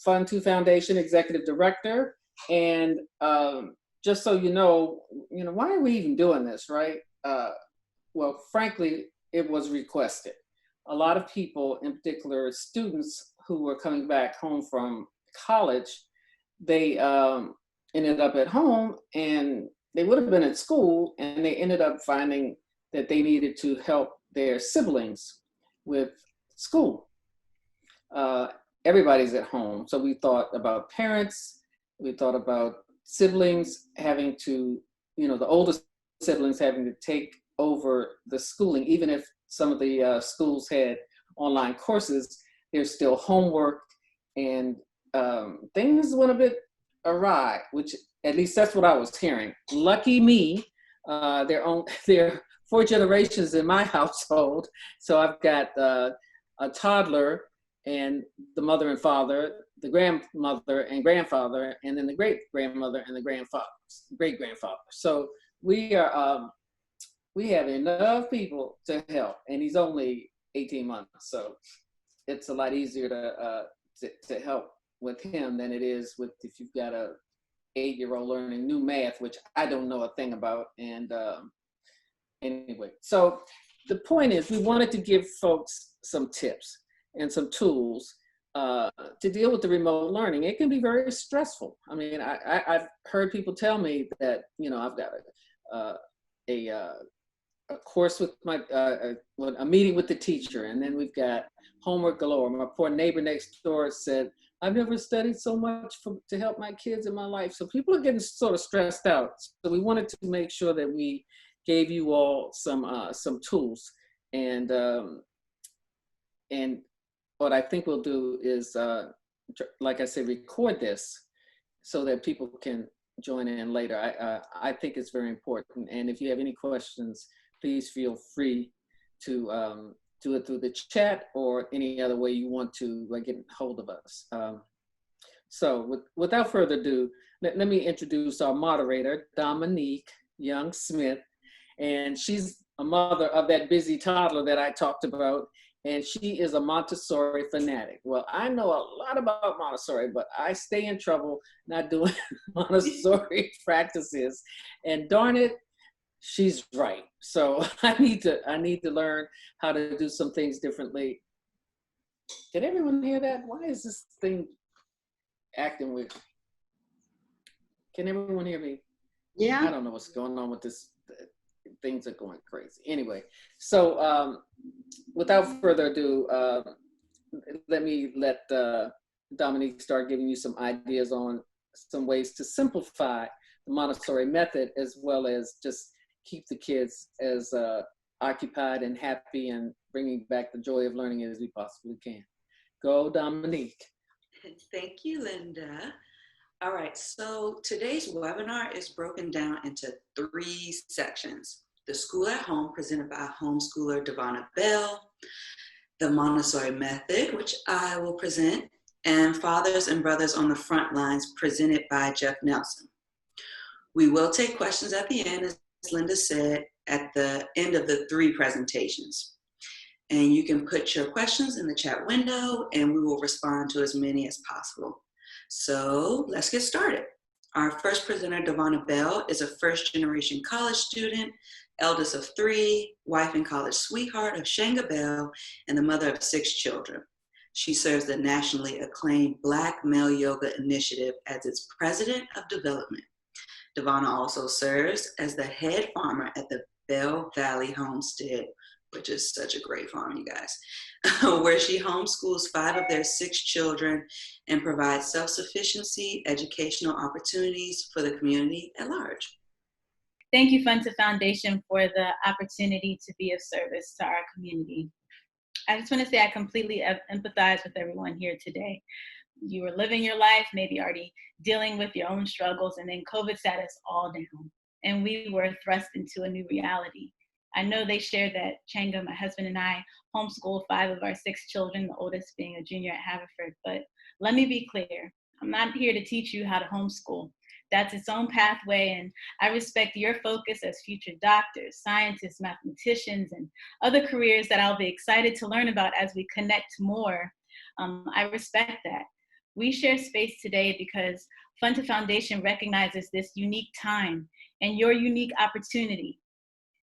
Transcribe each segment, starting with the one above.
Fund 2 Foundation Executive Director. And just so you know, why are we even doing this, right? Well, frankly, it was requested. A lot of people, in particular students who were coming back home from college, they ended up at home and they would have been at school, and they ended up finding that they needed to help their siblings with school. Everybody's at home. So we thought about parents, we thought about siblings having to, the oldest siblings having to take over the schooling. Even if some of the schools had online courses, there's still homework, and things went a bit awry, which at least that's what I was hearing. Lucky me, there are 4 generations in my household. So I've got a toddler and the mother and father, the grandmother and grandfather, and then the great grandmother and the great grandfather. So we are we have enough people to help, and he's only 18 months, so it's a lot easier to help with him than it is with if you've got a 8-year-old learning new math, which I don't know a thing about. And anyway, so the point is, we wanted to give folks some tips and some tools to deal with the remote learning. It can be very stressful. I mean, I've heard people tell me that, I've got a course with a meeting with the teacher, and then we've got homework galore. My poor neighbor next door said, I've never studied so much to help my kids in my life. So people are getting sort of stressed out. So we wanted to make sure that we gave you all some tools. And what I think we'll do is, like I said, record this so that people can join in later. I think it's very important. And if you have any questions, please feel free to do it through the chat or any other way you want to get hold of us. So without further ado, let me introduce our moderator, Dominique Young-Smith. And she's a mother of that busy toddler that I talked about. And she is a Montessori fanatic. Well, I know a lot about Montessori, but I stay in trouble not doing Montessori practices. And darn it, she's right. So I need to learn how to do some things differently. Did everyone hear that? Why is this thing acting weird? Can everyone hear me? Yeah. I don't know what's going on with this. Things are going crazy. Anyway, so without further ado, let Dominique start giving you some ideas on some ways to simplify the Montessori method, as well as just keep the kids as occupied and happy and bringing back the joy of learning as we possibly can. Go, Dominique. Thank you, Linda. All right, so today's webinar is broken down into 3 sections. The School at Home, presented by homeschooler Devonna Bell, the Montessori method, which I will present, and Fathers and Brothers on the Frontlines, presented by Jeff Nelson. We will take questions at the end, as Linda said, at the end of the 3 presentations. And you can put your questions in the chat window, and we will respond to as many as possible. So let's get started. Our first presenter, Devonna Bell, is a first-generation college student, eldest of 3, wife and college sweetheart of Shanga Bell, and the mother of 6 children. She serves the nationally acclaimed Black Male Yoga Initiative as its president of development. Devonna also serves as the head farmer at the Bell Valley Homestead, which is such a great farm, you guys, where she homeschools 5 of their 6 children and provides self-sufficiency, educational opportunities for the community at large. Thank you, Frontlines Foundation, for the opportunity to be of service to our community. I just want to say I completely empathize with everyone here today. You were living your life, maybe already dealing with your own struggles, and then COVID sat us all down, and we were thrust into a new reality. I know they shared that Changa, my husband, and I homeschooled 5 of our 6 children, the oldest being a junior at Haverford. But let me be clear, I'm not here to teach you how to homeschool. That's its own pathway, and I respect your focus as future doctors, scientists, mathematicians, and other careers that I'll be excited to learn about as we connect more. I respect that. We share space today because Frontlines Foundation recognizes this unique time and your unique opportunity.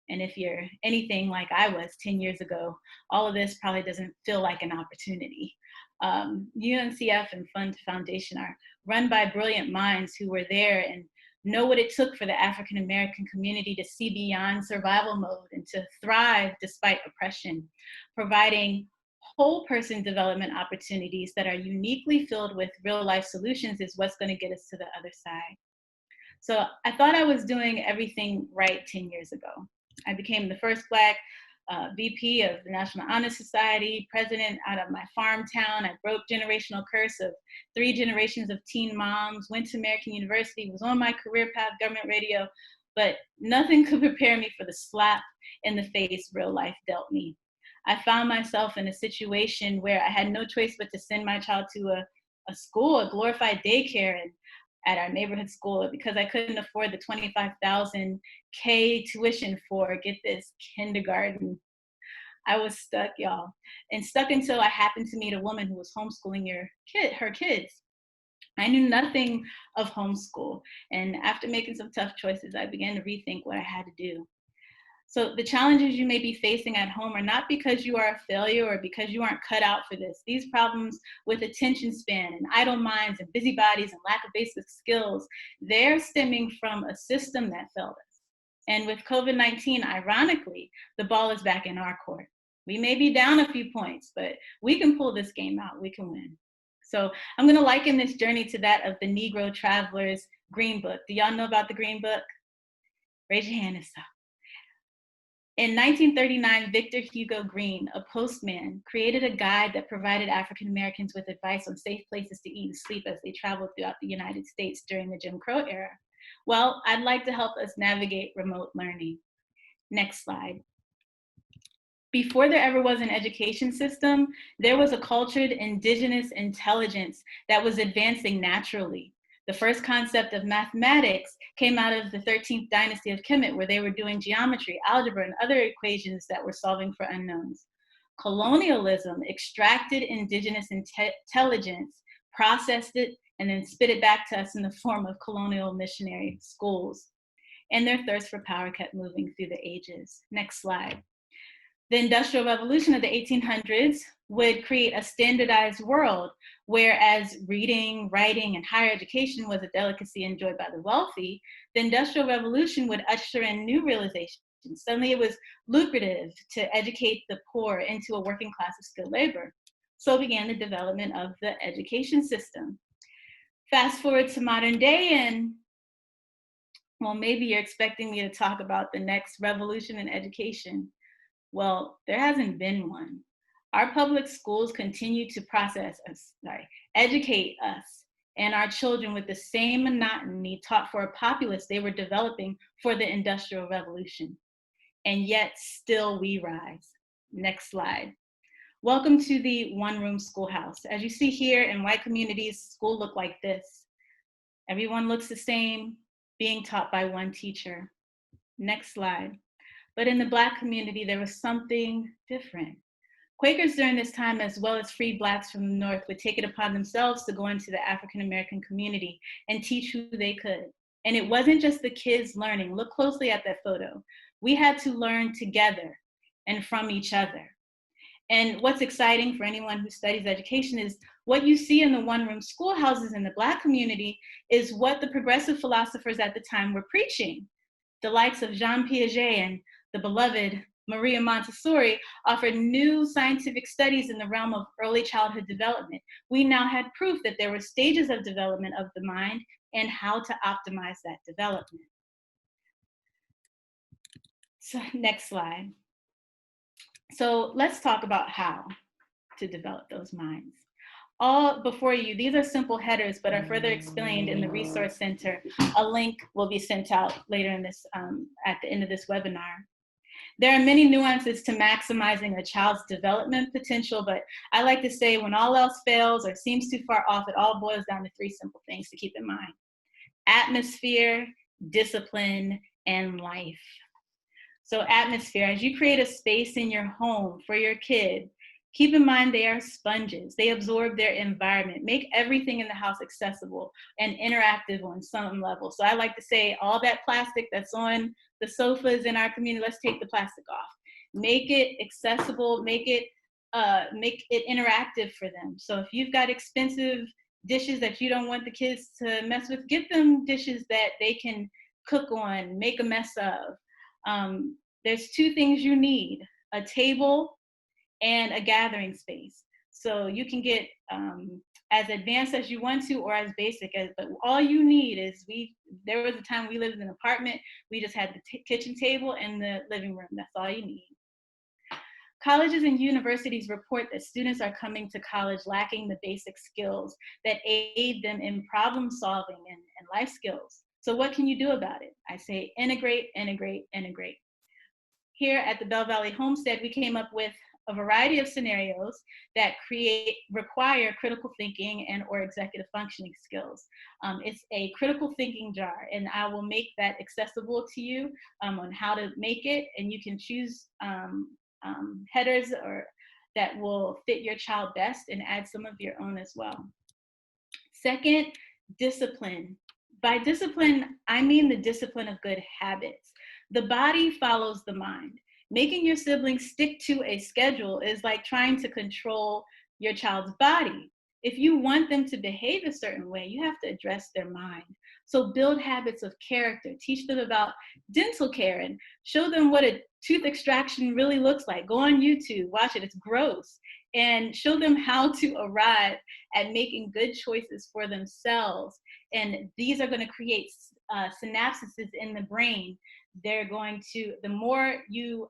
And if you're anything like I was 10 years ago, all of this probably doesn't feel like an opportunity. UNCF and Frontlines Foundation are run by brilliant minds who were there and know what it took for the African American community to see beyond survival mode and to thrive despite oppression, providing whole person development opportunities that are uniquely filled with real life solutions is what's going to get us to the other side. So I thought I was doing everything right 10 years ago. I became the first Black VP of the National Honor Society, president out of my farm town. I broke generational curse of 3 generations of teen moms, went to American University, was on my career path, government radio, but nothing could prepare me for the slap in the face real life dealt me. I found myself in a situation where I had no choice but to send my child to a school, a glorified daycare, and at our neighborhood school because I couldn't afford the $25,000 tuition for, get this, kindergarten. I was stuck, y'all, and stuck until I happened to meet a woman who was homeschooling her kids. I knew nothing of homeschool, and after making some tough choices, I began to rethink what I had to do. So the challenges you may be facing at home are not because you are a failure or because you aren't cut out for this. These problems with attention span and idle minds and busybodies and lack of basic skills, they're stemming from a system that failed us. And with COVID-19, ironically, the ball is back in our court. We may be down a few points, but we can pull this game out. We can win. So I'm going to liken this journey to that of the Negro Traveler's Green Book. Do y'all know about the Green Book? Raise your hand if so. In 1939, Victor Hugo Green, a postman, created a guide that provided African Americans with advice on safe places to eat and sleep as they traveled throughout the United States during the Jim Crow era. Well, I'd like to help us navigate remote learning. Next slide. Before there ever was an education system, there was a cultured indigenous intelligence that was advancing naturally. The first concept of mathematics came out of the 13th dynasty of Kemet, where they were doing geometry, algebra, and other equations that were solving for unknowns. Colonialism extracted indigenous intelligence, processed it, and then spit it back to us in the form of colonial missionary schools. And their thirst for power kept moving through the ages. Next slide. The Industrial Revolution of the 1800s would create a standardized world, whereas reading, writing, and higher education was a delicacy enjoyed by the wealthy. The Industrial Revolution would usher in new realizations. Suddenly it was lucrative to educate the poor into a working class of skilled labor. So began the development of the education system. Fast forward to modern day, and well, maybe you're expecting me to talk about the next revolution in education. Well, there hasn't been one. Our public schools continue to educate us and our children with the same monotony taught for a populace they were developing for the Industrial Revolution. And yet still we rise. Next slide. Welcome to the one-room schoolhouse. As you see here, in white communities, school look like this. Everyone looks the same, being taught by one teacher. Next slide. But in the Black community, there was something different. Quakers during this time, as well as freed Blacks from the North, would take it upon themselves to go into the African American community and teach who they could. And it wasn't just the kids learning. Look closely at that photo. We had to learn together and from each other. And what's exciting for anyone who studies education is what you see in the one-room schoolhouses in the Black community is what the progressive philosophers at the time were preaching. The likes of Jean Piaget and the beloved Maria Montessori offered new scientific studies in the realm of early childhood development. We now had proof that there were stages of development of the mind and how to optimize that development. So next slide. So let's talk about how to develop those minds. All before you, these are simple headers, but are further explained in the Resource Center. A link will be sent out later in this, at the end of this webinar. There are many nuances to maximizing a child's development potential, but I like to say when all else fails or seems too far off, it all boils down to 3 simple things to keep in mind: atmosphere, discipline, and life. So atmosphere, as you create a space in your home for your kid, Keep in mind they are sponges. They absorb their environment. Make everything in the house accessible and interactive on some level. So I like to say all that plastic that's on the sofas in our community, let's take the plastic off. Make it accessible, make it interactive for them. So if you've got expensive dishes that you don't want the kids to mess with, get them dishes that they can cook on, make a mess of. There's two things you need: a table and a gathering space. So you can get as advanced as you want to, or as basic as, but all you need is, there was a time we lived in an apartment, we just had the kitchen table and the living room. That's all you need. Colleges and universities report that students are coming to college lacking the basic skills that aid them in problem solving and life skills. So what can you do about it? I say integrate, integrate, integrate. Here at the Bell Valley Homestead, we came up with a variety of scenarios that require critical thinking and or executive functioning skills. It's a critical thinking jar, and I will make that accessible to you on how to make it, and you can choose headers that will fit your child best and add some of your own as well. Second, discipline. By discipline, I mean the discipline of good habits. The body follows the mind. Making your siblings stick to a schedule is like trying to control your child's body. If you want them to behave a certain way, you have to address their mind. So build habits of character, teach them about dental care, and show them what a tooth extraction really looks like. Go on YouTube, watch it, it's gross. And show them how to arrive at making good choices for themselves. And these are going to create synapses in the brain. They're going to, the more you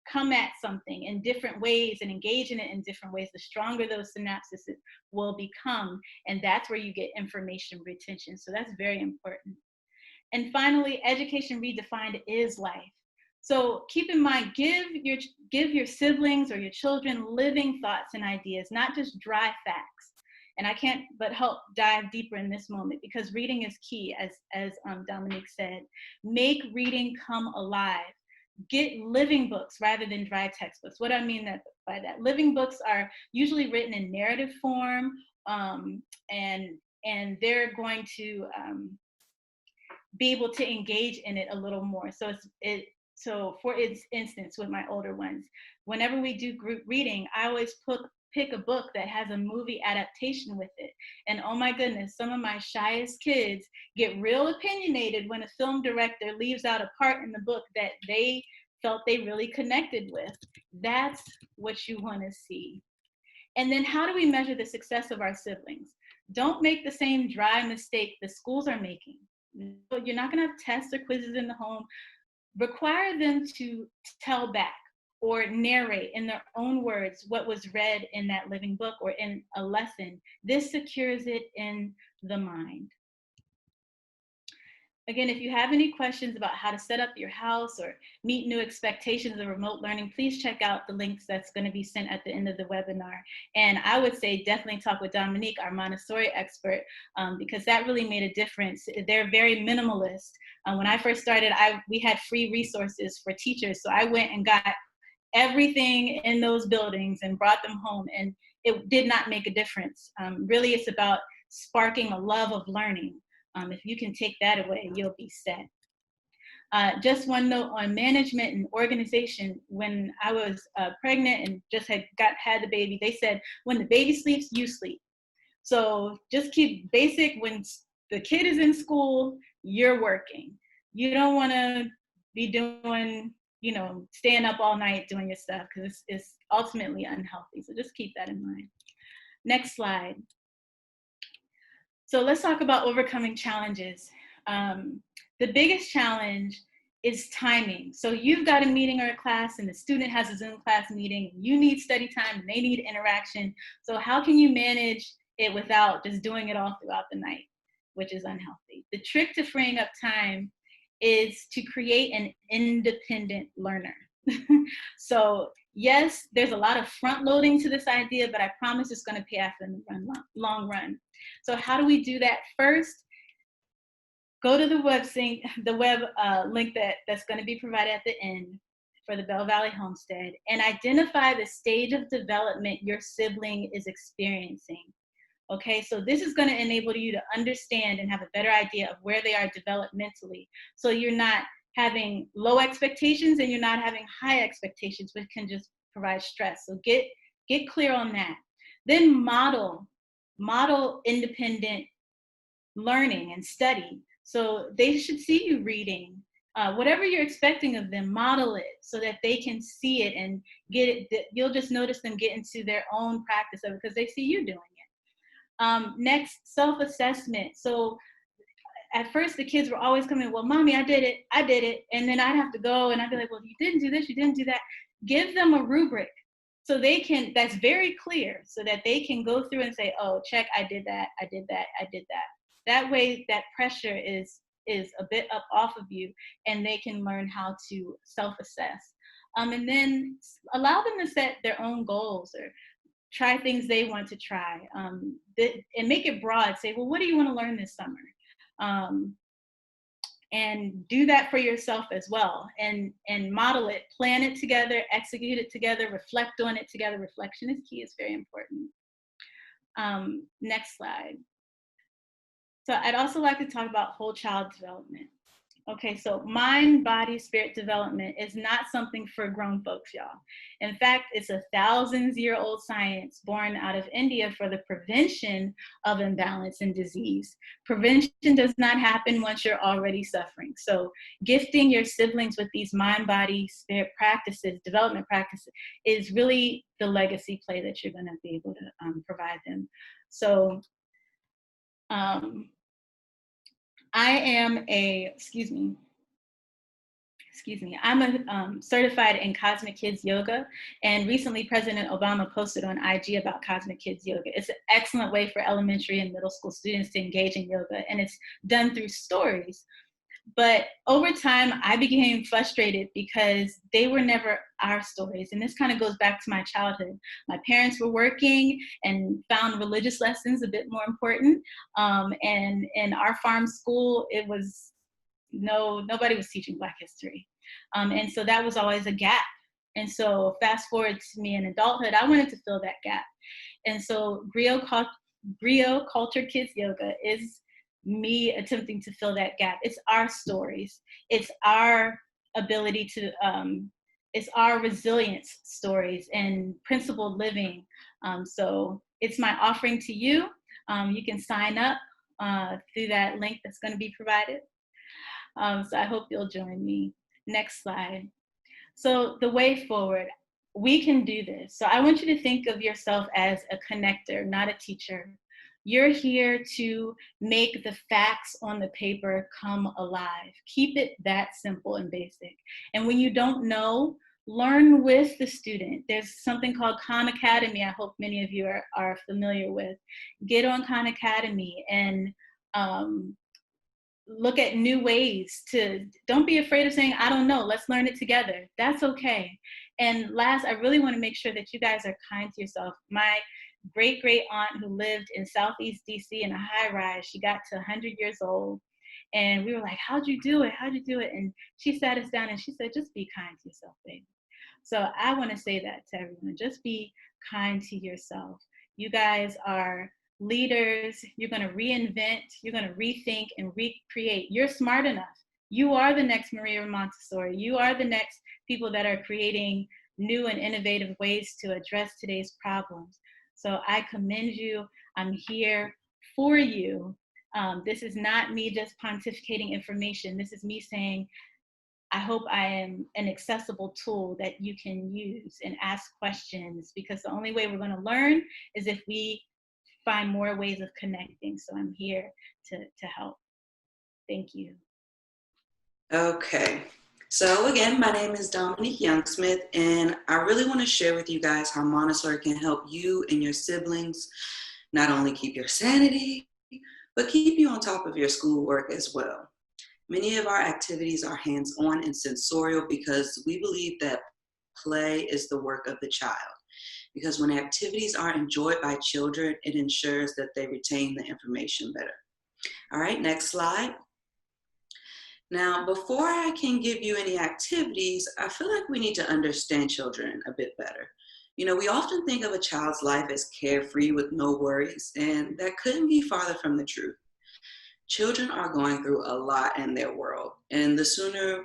come at something in different ways and engage in it in different ways, the stronger those synapses will become. And that's where you get information retention. So that's very important. And finally, education redefined is life. So keep in mind, give your siblings or your children living thoughts and ideas, not just dry facts. And I can't but help dive deeper in this moment, because reading is key, as Dominique said. Make reading come alive. Get living books rather than dry textbooks. What I mean by that, living books are usually written in narrative form, and they're going to be able to engage in it a little more. So for instance, with my older ones, whenever we do group reading, I always pick a book that has a movie adaptation with it. And oh my goodness, some of my shyest kids get real opinionated when a film director leaves out a part in the book that they felt they really connected with. That's what you want to see. And then how do we measure the success of our siblings? Don't make the same dry mistake the schools are making. You're not going to have tests or quizzes in the home. Require them to tell back or narrate in their own words what was read in that living book or in a lesson. This secures it in the mind. Again, if you have any questions about how to set up your house or meet new expectations of remote learning, please check out the links that's going to be sent at the end of the webinar. And I would say definitely talk with Dominique, our Montessori expert, because that really made a difference. They're very minimalist. When I first started, we had free resources for teachers. So I went and got everything in those buildings and brought them home, and it did not make a difference. Really, it's about sparking a love of learning. If you can take that away, you'll be set. Just one note on management and organization. When I was pregnant and just had the baby, they said, when the baby sleeps, you sleep. So just keep basic. When the kid is in school, you're working. You don't want to be doing, staying up all night doing your stuff, because it's ultimately unhealthy. So just keep that in mind. Next slide. So let's talk about overcoming challenges. The biggest challenge is timing. So you've got a meeting or a class, and the student has a Zoom class meeting. You need study time, and they need interaction. So how can you manage it without just doing it all throughout the night, which is unhealthy? The trick to freeing up time is to create an independent learner. So yes, there's a lot of front loading to this idea, but I promise it's going to pay off in the long run. So how do we do that? First, go to the web link that's going to be provided at the end. for the Bell Valley Homestead and identify the stage of development your sibling is experiencing. Okay, so this is going to enable you to understand and have a better idea of where they are developmentally. So you're not having low expectations and you're not having high expectations, which can just provide stress. So get clear on that. Then model independent learning and study. So they should see you reading. Whatever you're expecting of them, model it so that they can see it and get it. You'll just notice them get into their own practice of it because they see you doing it. Next, self-assessment. So at first the kids were always coming, well, mommy, I did it. And then I'd have to go and I'd be like, well, you didn't do this, you didn't do that. Give them a rubric so they can, that's very clear, so that they can go through and say, oh, check, I did that, I did that, I did that. That way that pressure is a bit up off of you and they can learn how to self-assess. And then allow them to set their own goals or try things they want to try, and make it broad. Say, well, what do you want to learn this summer? And do that for yourself as well, and model it, plan it together, execute it together, reflect on it together. Reflection is key, it's very important. Next slide. So I'd also like to talk about whole child development. Okay, so mind, body, spirit development is not something for grown folks, y'all. In fact, it's a thousands-year-old science born out of India for the prevention of imbalance and disease. Prevention does not happen once you're already suffering. So gifting your siblings with these mind, body, spirit practices, development practices, is really the legacy play that you're gonna be able to provide them. So, I'm a certified in Cosmic Kids Yoga, and recently President Obama posted on IG about Cosmic Kids Yoga. It's an excellent way for elementary and middle school students to engage in yoga, and it's done through stories. But over time, I became frustrated because they were never our stories. And this kind of goes back to my childhood. My parents were working and found religious lessons a bit more important. And in our farm school, it was nobody was teaching Black history. And so that was always a gap. And so fast forward to me in adulthood, I wanted to fill that gap. And so Griot Culture Kids Yoga is me attempting to fill that gap. It's our stories. It's our ability to, it's our resilience stories and principled living. So it's my offering to you. You can sign up through that link that's going to be provided. So I hope you'll join me. Next slide. So the way forward, we can do this. So I want you to think of yourself as a connector, not a teacher. You're here to make the facts on the paper come alive. Keep it that simple and basic. And when you don't know, learn with the student. There's something called Khan Academy. I hope many of you are familiar with. Get on Khan Academy and look at new ways to, don't be afraid of saying, I don't know, let's learn it together. That's okay. And last, I really want to make sure that you guys are kind to yourself. My great aunt who lived in Southeast DC in a high rise, she got to 100 years old. And we were like, how'd you do it? How'd you do it? And she sat us down and she said, just be kind to yourself, baby. So I want to say that to everyone, just be kind to yourself. You guys are leaders. You're going to reinvent, you're going to rethink and recreate. You're smart enough. You are the next Maria Montessori. You are the next people that are creating new and innovative ways to address today's problems. So I commend you. I'm here for you. This is not me just pontificating information. This is me saying, I hope I am an accessible tool that you can use and ask questions, because the only way we're going to learn is if we find more ways of connecting. So I'm here to help. Thank you. Okay. So again, my name is Dominique Youngsmith, and I really want to share with you guys how Montessori can help you and your siblings not only keep your sanity, but keep you on top of your schoolwork as well. Many of our activities are hands-on and sensorial because we believe that play is the work of the child. Because when activities are enjoyed by children, it ensures that they retain the information better. All right, next slide. Now, before I can give you any activities, I feel like we need to understand children a bit better. We often think of a child's life as carefree with no worries, and that couldn't be farther from the truth. Children are going through a lot in their world, and the sooner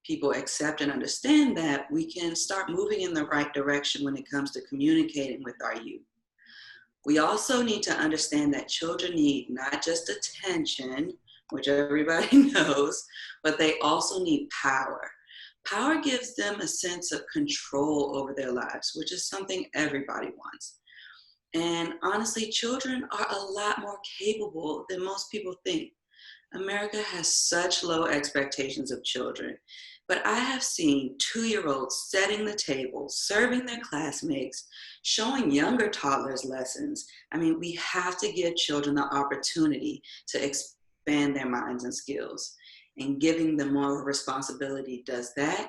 people accept and understand that, we can start moving in the right direction when it comes to communicating with our youth. We also need to understand that children need not just attention, which everybody knows, but they also need power. Power gives them a sense of control over their lives, which is something everybody wants. And honestly, children are a lot more capable than most people think. America has such low expectations of children, but I have seen 2-year-olds setting the table, serving their classmates, showing younger toddlers lessons. I mean, we have to give children the opportunity to expand their minds and skills. And giving them more responsibility does that.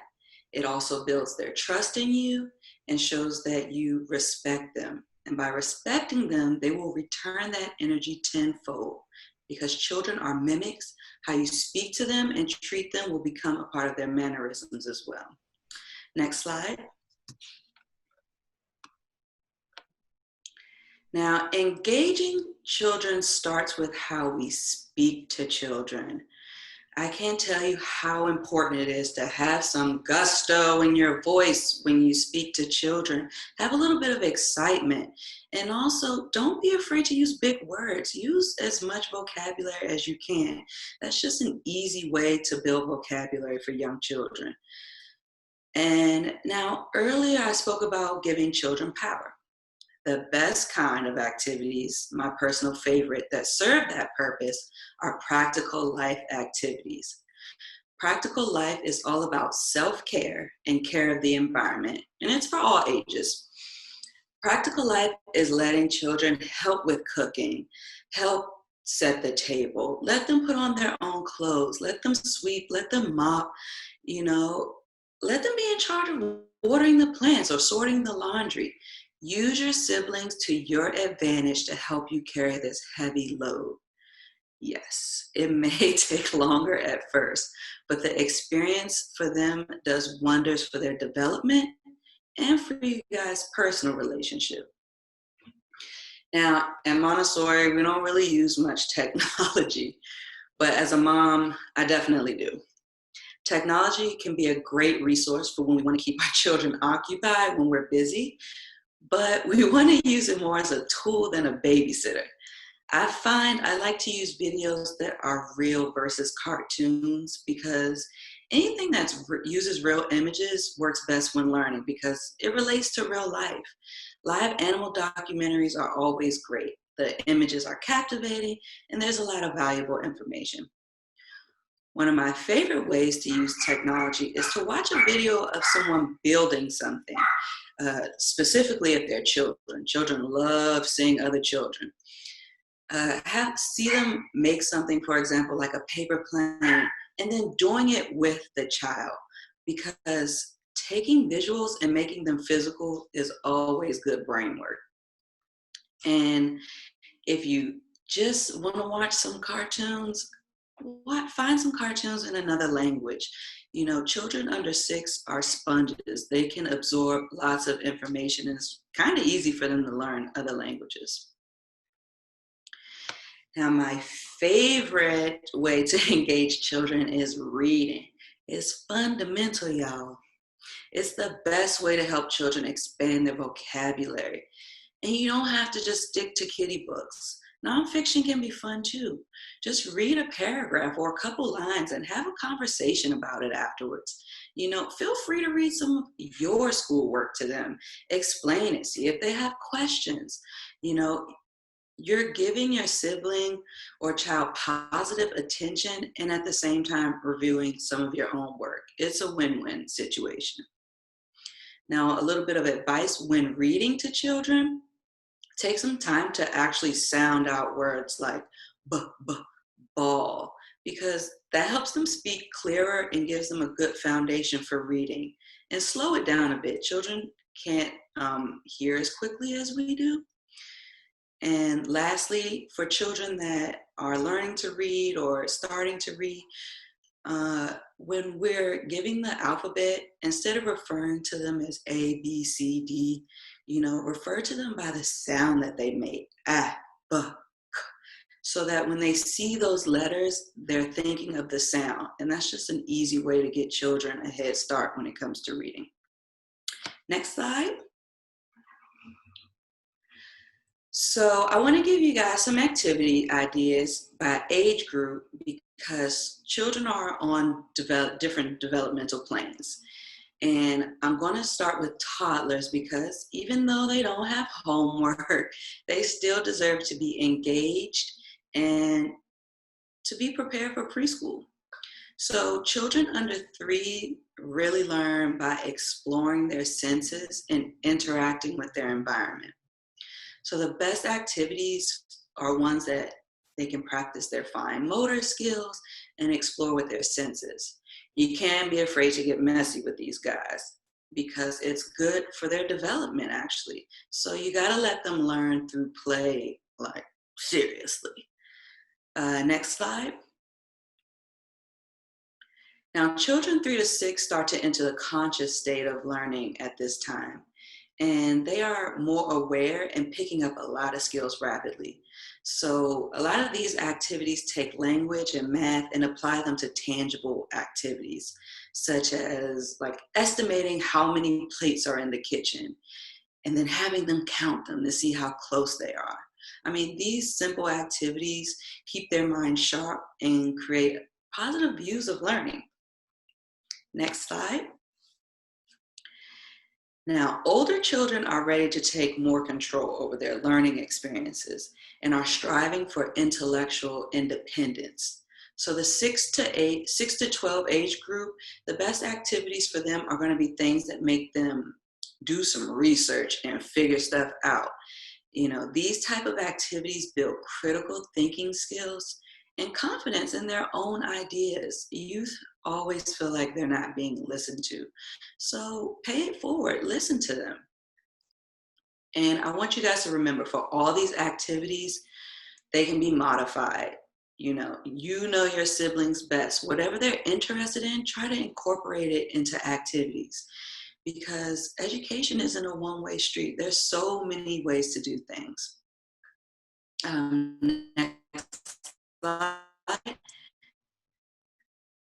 It also builds their trust in you and shows that you respect them. And by respecting them, they will return that energy tenfold, because children are mimics. How you speak to them and treat them will become a part of their mannerisms as well. Next slide. Now, engaging children starts with how we speak to children. I can't tell you how important it is to have some gusto in your voice when you speak to children. Have a little bit of excitement. And also, don't be afraid to use big words. Use as much vocabulary as you can. That's just an easy way to build vocabulary for young children. And now, earlier I spoke about giving children power. The best kind of activities, my personal favorite, that serve that purpose are practical life activities. Practical life is all about self-care and care of the environment, and it's for all ages. Practical life is letting children help with cooking, help set the table, let them put on their own clothes, let them sweep, let them mop, let them be in charge of watering the plants or sorting the laundry. Use your siblings to your advantage to help you carry this heavy load. Yes, it may take longer at first, but the experience for them does wonders for their development and for you guys' personal relationship. Now, at Montessori, we don't really use much technology, but as a mom, I definitely do. Technology can be a great resource for when we want to keep our children occupied when we're busy, but we want to use it more as a tool than a babysitter. I find I like to use videos that are real versus cartoons, because anything that uses real images works best when learning, because it relates to real life. Live animal documentaries are always great. The images are captivating, and there's a lot of valuable information. One of my favorite ways to use technology is to watch a video of someone building something, specifically if they're children. Children love seeing other children. See them make something, for example, like a paper plane, and then doing it with the child, because taking visuals and making them physical is always good brain work. And if you just want to watch some cartoons, find some cartoons in another language. Children under 6 are sponges. They can absorb lots of information, and it's kind of easy for them to learn other languages. Now, my favorite way to engage children is reading. It's fundamental, y'all. It's the best way to help children expand their vocabulary. And you don't have to just stick to kiddie books. Nonfiction can be fun too. Just read a paragraph or a couple lines and have a conversation about it afterwards. Feel free to read some of your schoolwork to them. Explain it. See if they have questions. You're giving your sibling or child positive attention, and at the same time reviewing some of your own work. It's a win-win situation. Now, a little bit of advice when reading to children: take some time to actually sound out words like ball, because that helps them speak clearer and gives them a good foundation for reading. And slow it down a bit. Children can't hear as quickly as we do. And lastly, for children that are learning to read or starting to read, when we're giving the alphabet, instead of referring to them as A, B, C, D, refer to them by the sound that they make. Ah, b, k. So that when they see those letters, they're thinking of the sound. And that's just an easy way to get children a head start when it comes to reading. Next slide. So I want to give you guys some activity ideas by age group because children are on different developmental planes. And I'm going to start with toddlers because even though they don't have homework, they still deserve to be engaged and to be prepared for preschool. So children under 3 really learn by exploring their senses and interacting with their environment. So the best activities are ones that they can practice their fine motor skills and explore with their senses. You can't be afraid to get messy with these guys because it's good for their development, actually. So you gotta let them learn through play, like seriously. Next slide. Now, children 3 to 6 start to enter the conscious state of learning at this time. And they are more aware and picking up a lot of skills rapidly. So a lot of these activities take language and math and apply them to tangible activities, such as like estimating how many plates are in the kitchen and then having them count them to see how close they are. I mean, these simple activities keep their mind sharp and create positive views of learning. Next slide. Now, older children are ready to take more control over their learning experiences and are striving for intellectual independence. So the 6 to 12 age group, the best activities for them are going to be things that make them do some research and figure stuff out. These type of activities build critical thinking skills and confidence in their own ideas. Youth always feel like they're not being listened to. So pay it forward, listen to them. And I want you guys to remember, for all these activities, they can be modified. You know your siblings best. Whatever they're interested in, try to incorporate it into activities. Because education isn't a one-way street. There's so many ways to do things. Next slide.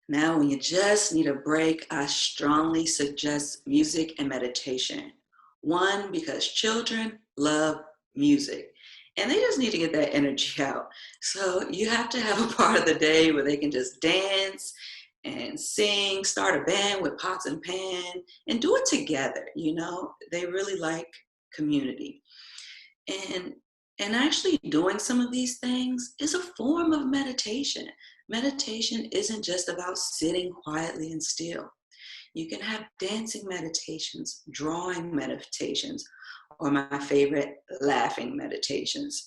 Now, when you just need a break, I strongly suggest music and meditation. 1, because children love music and they just need to get that energy out. So you have to have a part of the day where they can just dance and sing, start a band with pots and pan, and do it together. They really like community. And actually doing some of these things is a form of meditation. Meditation isn't just about sitting quietly and still. You can have dancing meditations, drawing meditations, or my favorite, laughing meditations,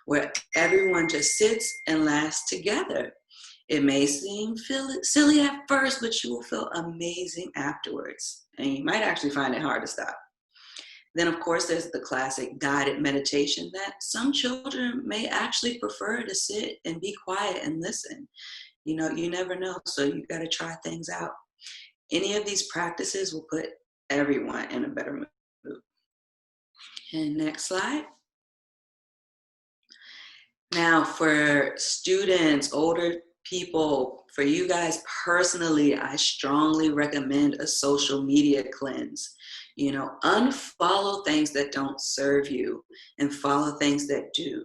where everyone just sits and laughs together. It may seem silly at first, but you will feel amazing afterwards. And you might actually find it hard to stop. Then, of course, there's the classic guided meditation that some children may actually prefer to sit and be quiet and listen. You never know, so you got to try things out. Any of these practices will put everyone in a better mood. And next slide. Now, for students, older people, for you guys personally, I strongly recommend a social media cleanse. Unfollow things that don't serve you and follow things that do.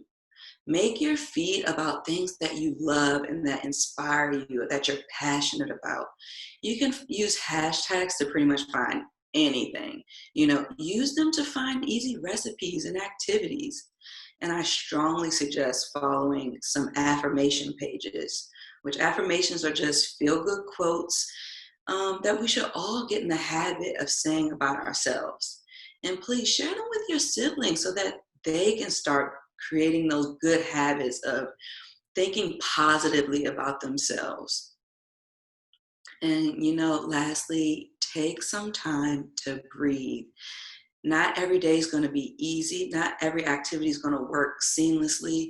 Make your feed about things that you love and that inspire you, that you're passionate about. You can use hashtags to pretty much find anything. Use them to find easy recipes and activities. And I strongly suggest following some affirmation pages, which affirmations are just feel-good quotes that we should all get in the habit of saying about ourselves. And please share them with your siblings so that they can start creating those good habits of thinking positively about themselves. And, lastly, take some time to breathe. Not every day is going to be easy. Not every activity is going to work seamlessly.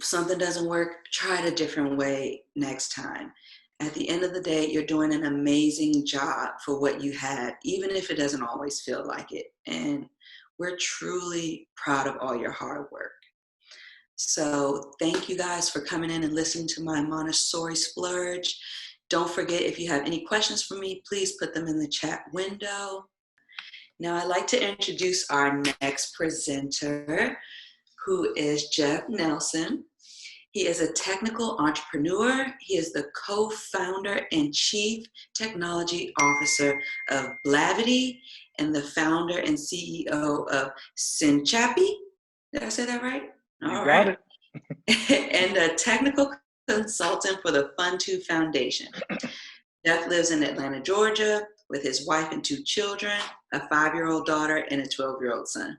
something doesn't work, try it a different way next time. At the end of the day, you're doing an amazing job for what you had, even if it doesn't always feel like it. And we're truly proud of all your hard work. So thank you guys for coming in and listening to my Montessori splurge. Don't forget, if you have any questions for me, please put them in the chat window. Now I'd like to introduce our next presenter, who is Jeff Nelson. He is a technical entrepreneur. He is the co-founder and chief technology officer of Blavity and the founder and CEO of Sinchapi. Did I say that right? All right. And a technical consultant for the Fun2 Foundation. Jeff lives in Atlanta, Georgia, with his wife and 2 children, a 5-year-old daughter and a 12-year-old son.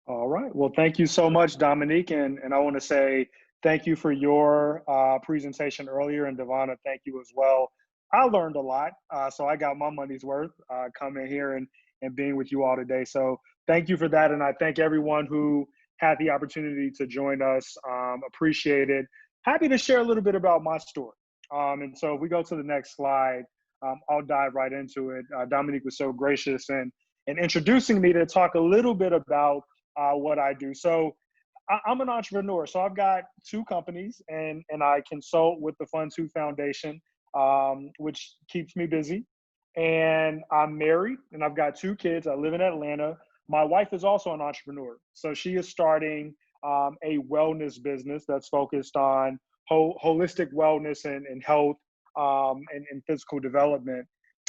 All right. Well, thank you so much, Dominique. And I want to say thank you for your presentation earlier. And Devonna, thank you as well. I learned a lot. So I got my money's worth coming here and being with you all today. So thank you for that. And I thank everyone who had the opportunity to join us. Appreciate it. Happy to share a little bit about my story. And so if we go to the next slide, I'll dive right into it. Dominique was so gracious in introducing me to talk a little bit about what I do. So I'm an entrepreneur. So I've got 2 companies and I consult with the Fun2 Foundation, which keeps me busy. And I'm married and I've got 2 kids. I live in Atlanta. My wife is also an entrepreneur. So she is starting a wellness business that's focused on holistic wellness and health and physical development.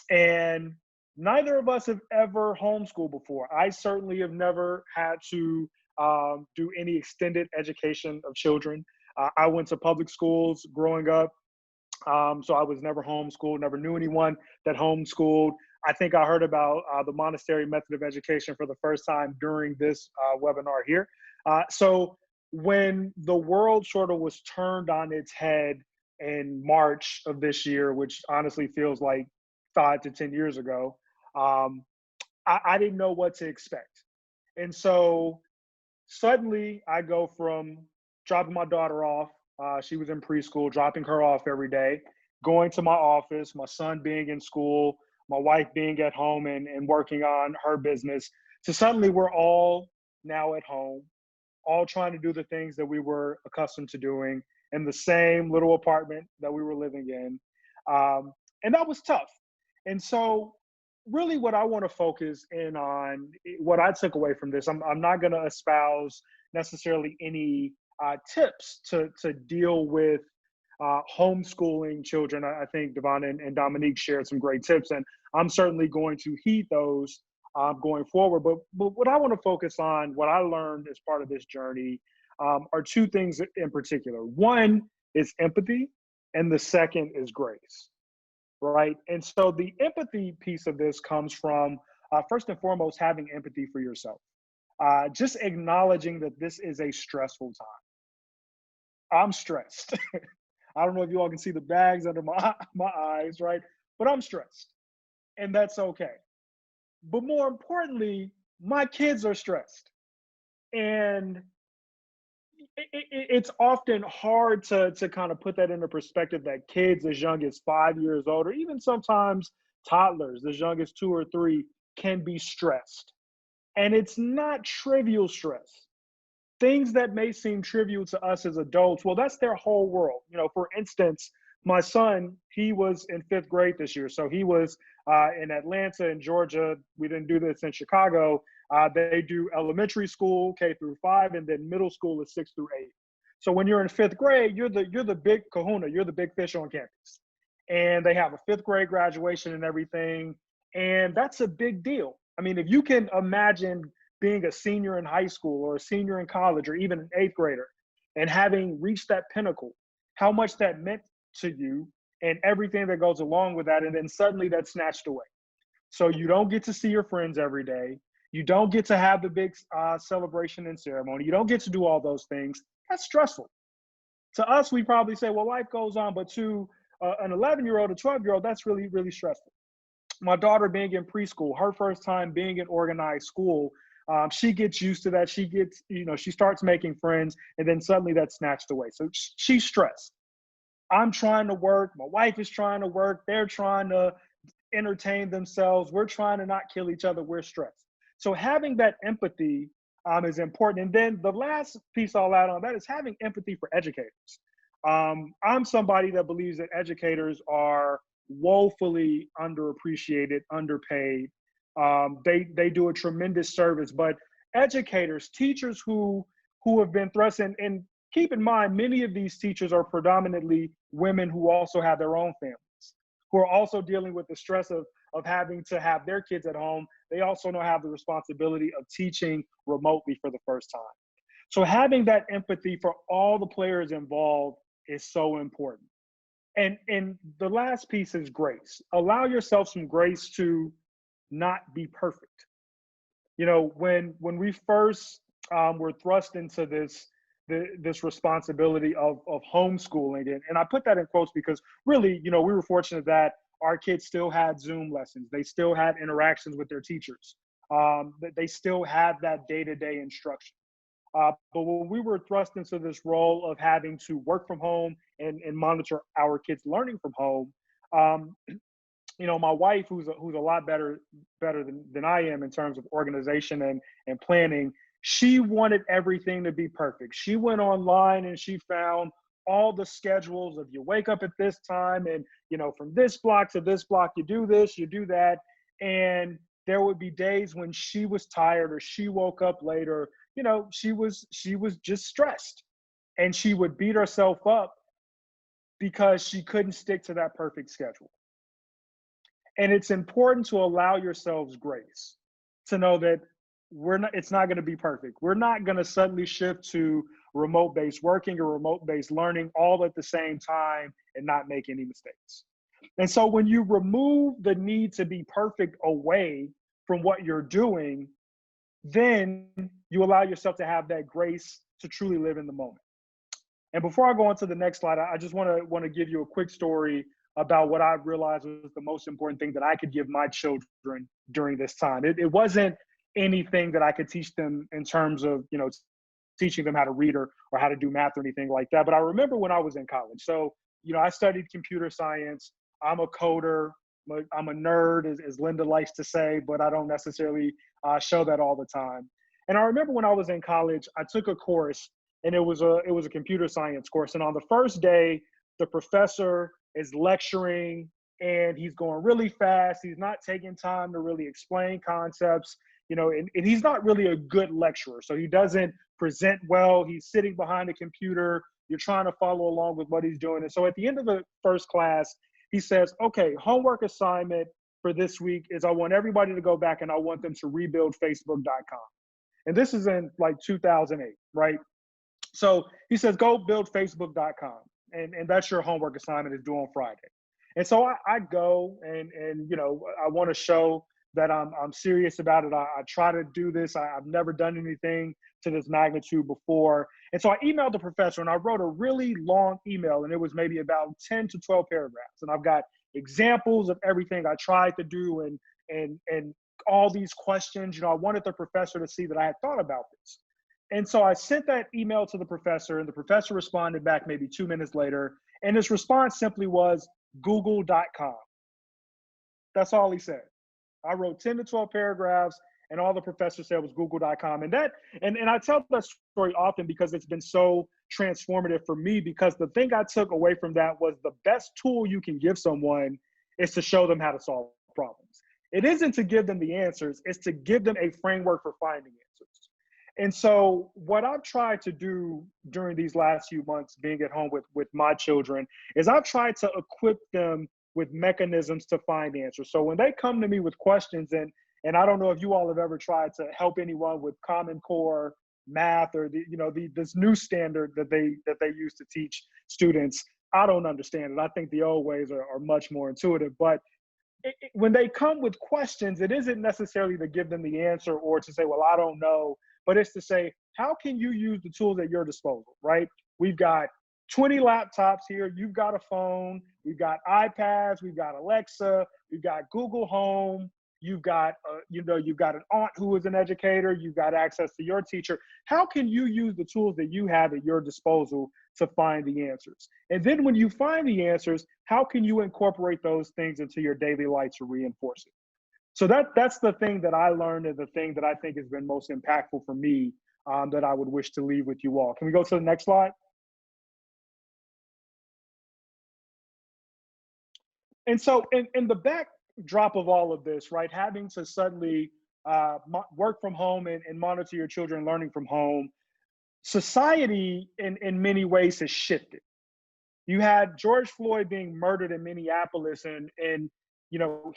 And neither of us have ever homeschooled before. I certainly have never had to do any extended education of children. I went to public schools growing up, so I was never homeschooled, never knew anyone that homeschooled. I think I heard about the Montessori method of education for the first time during this webinar here. So when the world sort of was turned on its head in March of this year, which honestly feels like 5 to 10 years ago, I didn't know what to expect. And so suddenly I go from dropping my daughter off, she was in preschool, dropping her off every day, going to my office, my son being in school, my wife being at home and working on her business, to suddenly we're all now at home, all trying to do the things that we were accustomed to doing in the same little apartment that we were living in. And that was tough. And so really what I want to focus in on, what I took away from this, I'm not going to espouse necessarily any tips to deal with homeschooling children. I think Devonna and Dominique shared some great tips, and I'm certainly going to heed those going forward. But what I want to focus on, what I learned as part of this journey, are 2 things in particular. One is empathy, and the second is grace, right? And so the empathy piece of this comes from, first and foremost, having empathy for yourself. Just acknowledging that this is a stressful time. I'm stressed. I don't know if you all can see the bags under my eyes, right? But I'm stressed, and that's okay. But more importantly, my kids are stressed. And it's often hard to kind of put that into perspective, that kids as young as 5 years old, or even sometimes toddlers as young as 2 or 3, can be stressed. And it's not trivial stress. Things that may seem trivial to us as adults, well, that's their whole world. You know, for instance, my son, he was in 5th grade this year. So he was in Atlanta in Georgia. We didn't do this in Chicago. They do elementary school, K through 5, and then middle school is 6 through 8. So when you're in 5th grade, you're the big kahuna, you're the big fish on campus. And they have a 5th grade graduation and everything. And that's a big deal. I mean, if you can imagine being a senior in high school or a senior in college or even an 8th grader and having reached that pinnacle, how much that meant to you and everything that goes along with that. And then suddenly that's snatched away. So you don't get to see your friends every day. You don't get to have the big celebration and ceremony. You don't get to do all those things. That's stressful. To us, we probably say, well, life goes on. But to an 11-year-old, a 12-year-old, that's really, really stressful. My daughter being in preschool, her first time being in organized school, She gets used to that. She gets, she starts making friends, and then suddenly that's snatched away. So she's stressed. I'm trying to work. My wife is trying to work. They're trying to entertain themselves. We're trying to not kill each other. We're stressed. So having that empathy is important. And then the last piece I'll add on that is having empathy for educators. I'm somebody that believes that educators are woefully underappreciated, underpaid. They do a tremendous service, but educators, teachers who have been thrust in, and keep in mind, many of these teachers are predominantly women who also have their own families, who are also dealing with the stress of having to have their kids at home. They also now have the responsibility of teaching remotely for the first time. So having that empathy for all the players involved is so important. And the last piece is grace. Allow yourself some grace to not be perfect. When we first were thrust into this responsibility of homeschooling, and I put that in quotes because really, we were fortunate that our kids still had Zoom lessons. They still had interactions with their teachers. They still had that day-to-day instruction. But when we were thrust into this role of having to work from home and monitor our kids learning from home, my wife, who's a lot better than I am in terms of organization and planning, she wanted everything to be perfect. She went online and she found all the schedules of you wake up at this time and, from this block to this block, you do this, you do that. And there would be days when she was tired or she woke up later. She was just stressed, and she would beat herself up because she couldn't stick to that perfect schedule. And it's important to allow yourselves grace, to know that it's not going to be perfect. We're not going to suddenly shift to remote-based working or remote-based learning all at the same time and not make any mistakes. And so when you remove the need to be perfect away from what you're doing, then you allow yourself to have that grace to truly live in the moment. And before I go on to the next slide, I just want to give you a quick story about what I realized was the most important thing that I could give my children during this time. It wasn't anything that I could teach them in terms of, teaching them how to read or how to do math or anything like that. But I remember when I was in college. So, I studied computer science. I'm a coder. I'm a nerd, as Linda likes to say, but I don't necessarily show that all the time. And I remember when I was in college, I took a course, and it was a computer science course. And on the first day, the professor is lecturing, and he's going really fast. He's not taking time to really explain concepts, and he's not really a good lecturer. So he doesn't present well. He's sitting behind a computer. You're trying to follow along with what he's doing. And so at the end of the first class, he says, okay, homework assignment for this week is I want everybody to go back and I want them to rebuild Facebook.com. And this is in like 2008, right? So he says, go build Facebook.com. And that's your homework assignment is due on Friday. And so I go and I want to show that I'm serious about it. I try to do this. I've never done anything to this magnitude before. And so I emailed the professor and I wrote a really long email, and it was maybe about 10 to 12 paragraphs. And I've got examples of everything I tried to do and all these questions. I wanted the professor to see that I had thought about this. And so I sent that email to the professor, and the professor responded back maybe 2 minutes later. And his response simply was google.com. That's all he said. I wrote 10 to 12 paragraphs, and all the professor said was google.com. And I tell that story often because it's been so transformative for me, because the thing I took away from that was the best tool you can give someone is to show them how to solve problems. It isn't to give them the answers, it's to give them a framework for finding answers. And so what I've tried to do during these last few months being at home with my children is I've tried to equip them with mechanisms to find answers. So when they come to me with questions, and I don't know if you all have ever tried to help anyone with Common Core math or this new standard that they use to teach students, I don't understand it. I think the old ways are much more intuitive. But when they come with questions, it isn't necessarily to give them the answer or to say, well, I don't know, but it's to say, how can you use the tools at your disposal, right? We've got 20 laptops here. You've got a phone. We've got iPads. We've got Alexa. We've got Google Home. you've got, you've got an aunt who is an educator, you've got access to your teacher. How can you use the tools that you have at your disposal to find the answers? And then when you find the answers, how can you incorporate those things into your daily life to reinforce it? So that's the thing that I learned, and the thing that I think has been most impactful for me, that I would wish to leave with you all. Can we go to the next slide? And so in the backdrop of all of this, right, having to suddenly work from home and monitor your children learning from home, society in many ways has shifted. You had George Floyd being murdered in Minneapolis, and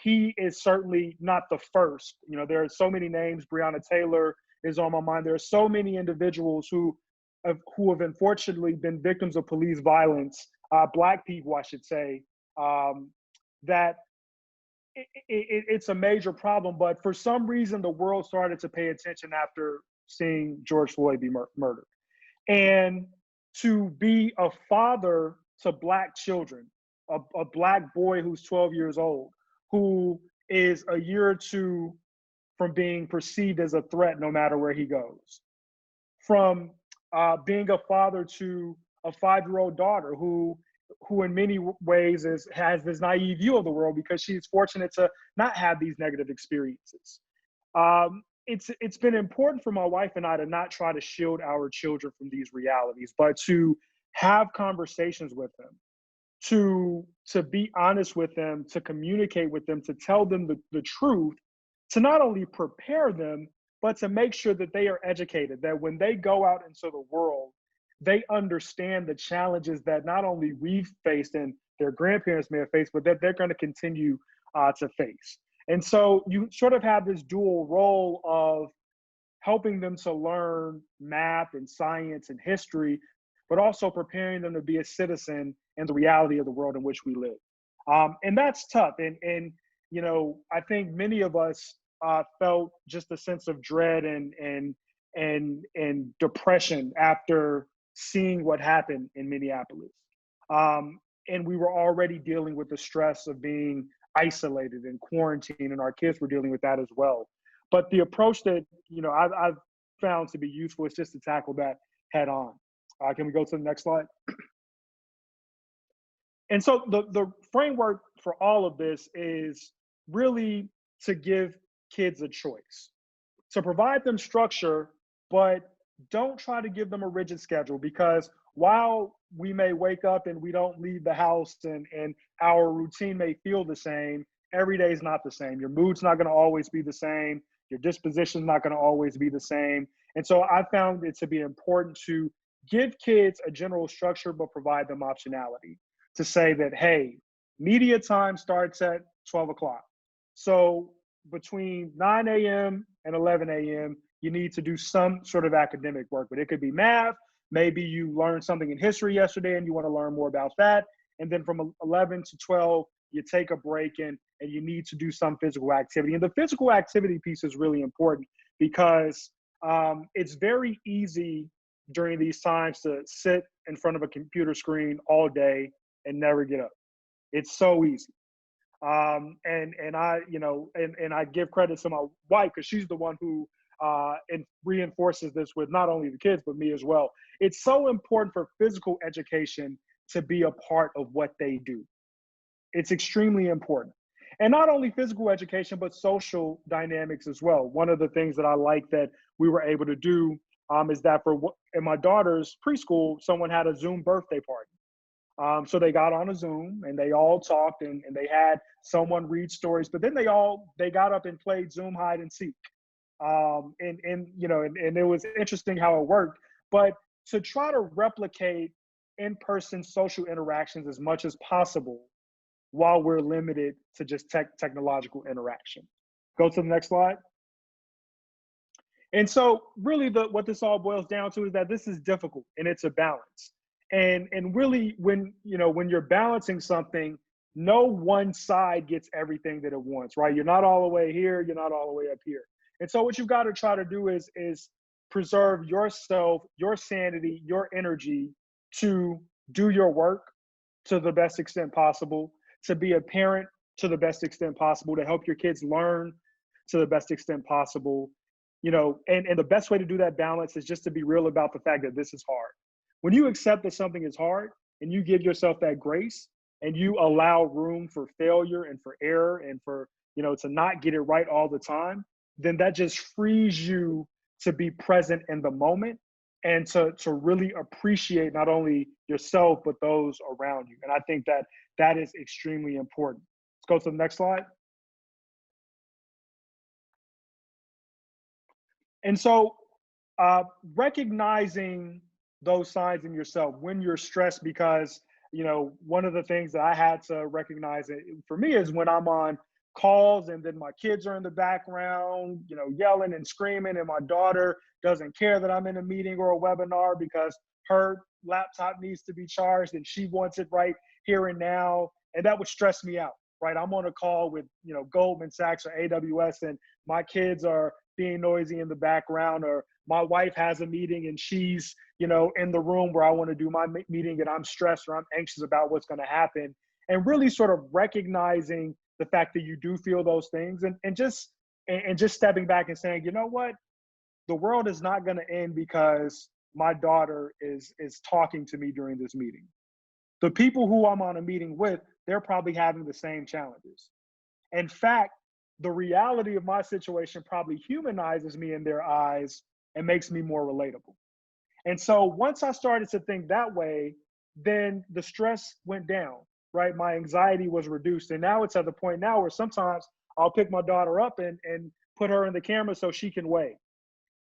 he is certainly not the first. There are so many names. Breonna Taylor is on my mind. There are so many individuals who have unfortunately been victims of police violence, Black people, I should say, that it's a major problem. But for some reason, the world started to pay attention after seeing George Floyd be murdered. And to be a father to Black children, a Black boy who's 12 years old, who is a year or two from being perceived as a threat no matter where he goes, from being a father to a 5-year-old daughter who in many ways has this naive view of the world because she's fortunate to not have these negative experiences. It's been important for my wife and I to not try to shield our children from these realities, but to have conversations with them, to be honest with them, to communicate with them, to tell them the truth, to not only prepare them, but to make sure that they are educated, that when they go out into the world, they understand the challenges that not only we've faced and their grandparents may have faced, but that they're going to continue to face. And so you sort of have this dual role of helping them to learn math and science and history, but also preparing them to be a citizen in the reality of the world in which we live. And that's tough. And I think many of us felt just a sense of dread and depression after seeing what happened in Minneapolis. And we were already dealing with the stress of being isolated and quarantined, and our kids were dealing with that as well. But the approach that I've found to be useful is just to tackle that head on. Can we go to the next slide? And so the framework for all of this is really to give kids a choice, to provide them structure, but don't try to give them a rigid schedule, because while we may wake up and we don't leave the house and our routine may feel the same, every day is not the same. Your mood's not going to always be the same. Your disposition's not going to always be the same. And so I found it to be important to give kids a general structure, but provide them optionality to say that, hey, media time starts at 12 o'clock. So between 9 a.m. and 11 a.m., you need to do some sort of academic work, but it could be math. Maybe you learned something in history yesterday and you want to learn more about that. And then from 11 to 12, you take a break and you need to do some physical activity. And the physical activity piece is really important because it's very easy during these times to sit in front of a computer screen all day and never get up. It's so easy. And I give credit to my wife because she's the one who and reinforces this with not only the kids, but me as well. It's so important for physical education to be a part of what they do. It's extremely important. And not only physical education, but social dynamics as well. One of the things that I like that we were able to do is that in my daughter's preschool, someone had a Zoom birthday party. So they got on a Zoom and they all talked and they had someone read stories, but then they got up and played Zoom hide and seek. And it was interesting how it worked, but to try to replicate in-person social interactions as much as possible while we're limited to just technological interaction. Go to the next slide. And so really what this all boils down to is that this is difficult and it's a balance. And really when you're balancing something, no one side gets everything that it wants, right? You're not all the way here, you're not all the way up here. And so what you've got to try to do is preserve yourself, your sanity, your energy to do your work to the best extent possible, to be a parent to the best extent possible, to help your kids learn to the best extent possible. You know, and the best way to do that balance is just to be real about the fact that this is hard. When you accept that something is hard and you give yourself that grace and you allow room for failure and for error and for, you know, to not get it right all the time, then that just frees you to be present in the moment and to really appreciate not only yourself, but those around you. And I think that that is extremely important. Let's go to the next slide. And so recognizing those signs in yourself when you're stressed, because, you know, one of the things that I had to recognize for me is when I'm on calls and then my kids are in the background, you know, yelling and screaming, and my daughter doesn't care that I'm in a meeting or a webinar because her laptop needs to be charged and she wants it right here and now. And that would stress me out, right? I'm on a call with, you know, Goldman Sachs or AWS, and my kids are being noisy in the background, or my wife has a meeting and she's, you know, in the room where I want to do my meeting and I'm stressed or I'm anxious about what's going to happen. And really sort of recognizing the fact that you do feel those things, and just stepping back and saying, you know what, the world is not going to end because my daughter is talking to me during this meeting. The people who I'm on a meeting with, they're probably having the same challenges. In fact, the reality of my situation probably humanizes me in their eyes and makes me more relatable. And so once I started to think that way, then the stress went down, right? My anxiety was reduced. And now it's at the point now where sometimes I'll pick my daughter up and put her in the camera so she can wave.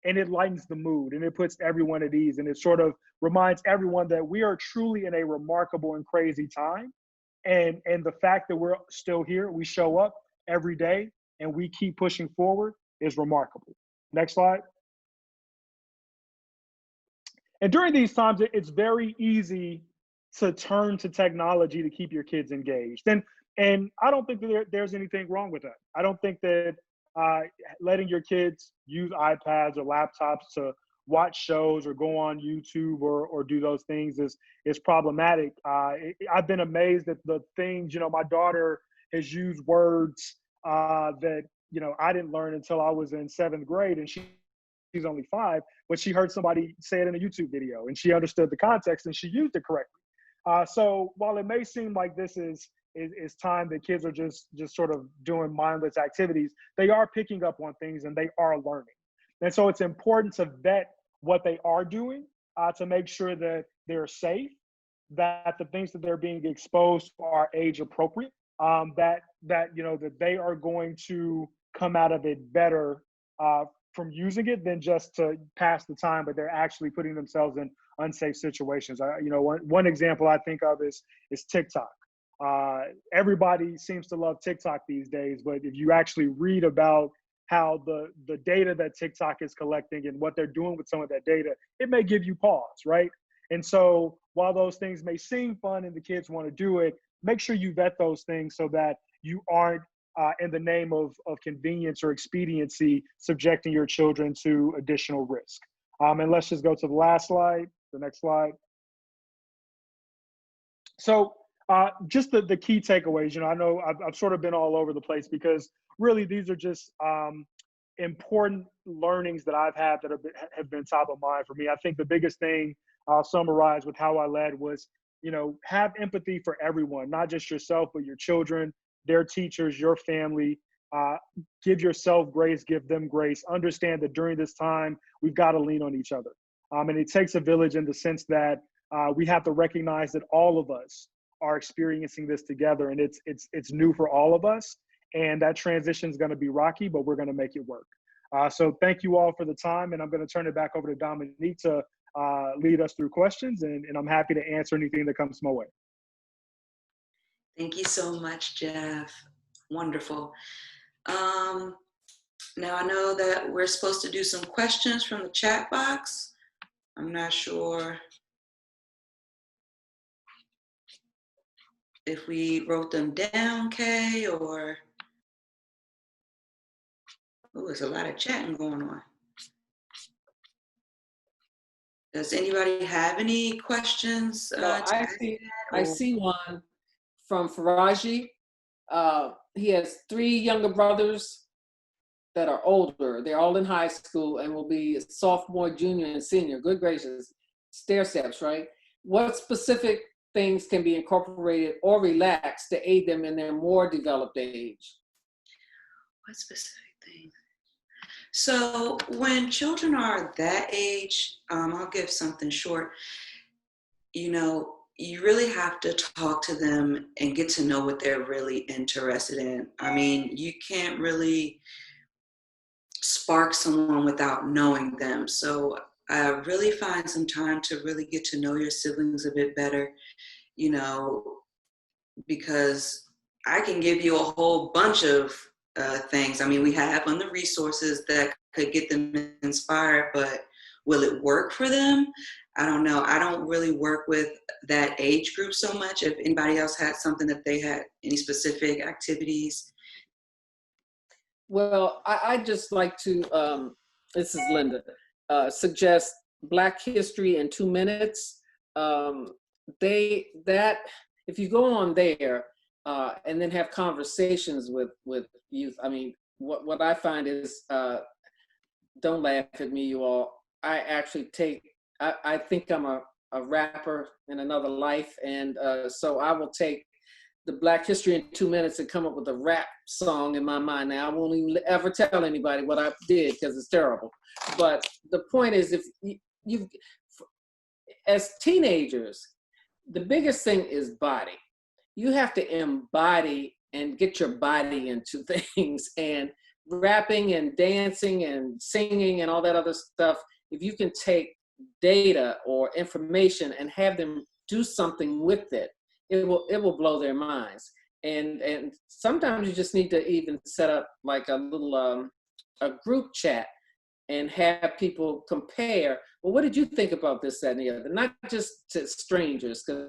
And it lightens the mood and it puts everyone at ease. And it sort of reminds everyone that we are truly in a remarkable and crazy time. And the fact that we're still here, we show up every day and we keep pushing forward is remarkable. Next slide. And during these times, it's very easy to turn to technology to keep your kids engaged. And I don't think that there's anything wrong with that. I don't think that letting your kids use iPads or laptops to watch shows or go on YouTube or do those things is problematic. I've been amazed at the things, you know, my daughter has used words that, you know, I didn't learn until I was in 7th grade, and she's only 5, but she heard somebody say it in a YouTube video and she understood the context and she used it correctly. So while it may seem like this is time that kids are just sort of doing mindless activities, they are picking up on things and they are learning. And so it's important to vet what they are doing to make sure that they're safe, that the things that they're being exposed to are age appropriate, that you know, that they are going to come out of it better from using it than just to pass the time, but they're actually putting themselves in unsafe situations. You know, one example I think of is TikTok. Everybody seems to love TikTok these days, but if you actually read about how the data that TikTok is collecting and what they're doing with some of that data, it may give you pause, right? And so while those things may seem fun and the kids want to do it, make sure you vet those things so that you aren't in the name of convenience or expediency, subjecting your children to additional risk. And let's just go to the last slide, the next slide. So just the key takeaways, you know, I know I've sort of been all over the place because really these are just important learnings that I've had that have been top of mind for me. I think the biggest thing I'll summarize with how I led was, you know, have empathy for everyone, not just yourself, but your children, their teachers, your family. Give yourself grace, give them grace. Understand that during this time, we've got to lean on each other. And it takes a village in the sense that we have to recognize that all of us are experiencing this together, and it's new for all of us. And that transition is going to be rocky, but we're going to make it work. So thank you all for the time, and I'm going to turn it back over to Dominique to lead us through questions, and I'm happy to answer anything that comes my way. Thank you so much, Jeff. Wonderful. Now I know that we're supposed to do some questions from the chat box. I'm not sure if we wrote them down, Kay, or, oh, there's a lot of chatting going on. Does anybody have any questions? No, I see one from Faragi. He has 3 younger brothers. that are older. They're all in high school and will be sophomore, junior, and senior. Good gracious, stair steps, right? What specific things can be incorporated or relaxed to aid them in their more developed age? What specific thing? So when children are that age, I'll give something short. You know, you really have to talk to them and get to know what they're really interested in. I mean, you can't really spark someone without knowing them. So really find some time to really get to know your siblings a bit better, you know, because I can give you a whole bunch of things. I mean, we have on the resources that could get them inspired, but will it work for them? I don't know. I don't really work with that age group so much. If anybody else had something that they had, any specific activities. Well, I just like to, this is Linda, suggest Black History in 2 minutes. If you go on there and then have conversations with youth, I mean, what I find is, don't laugh at me, you all. I actually I think I'm a rapper in another life, and so I will take the Black History in 2 minutes and come up with a rap song in my mind. Now, I won't even ever tell anybody what I did because it's terrible. But the point is, if you as teenagers, the biggest thing is body. You have to embody and get your body into things, and rapping and dancing and singing and all that other stuff. If you can take data or information and have them do something with it, it will blow their minds. And sometimes you just need to even set up like a little a group chat and have people compare. Well, what did you think about this, that, and the other? Not just to strangers, because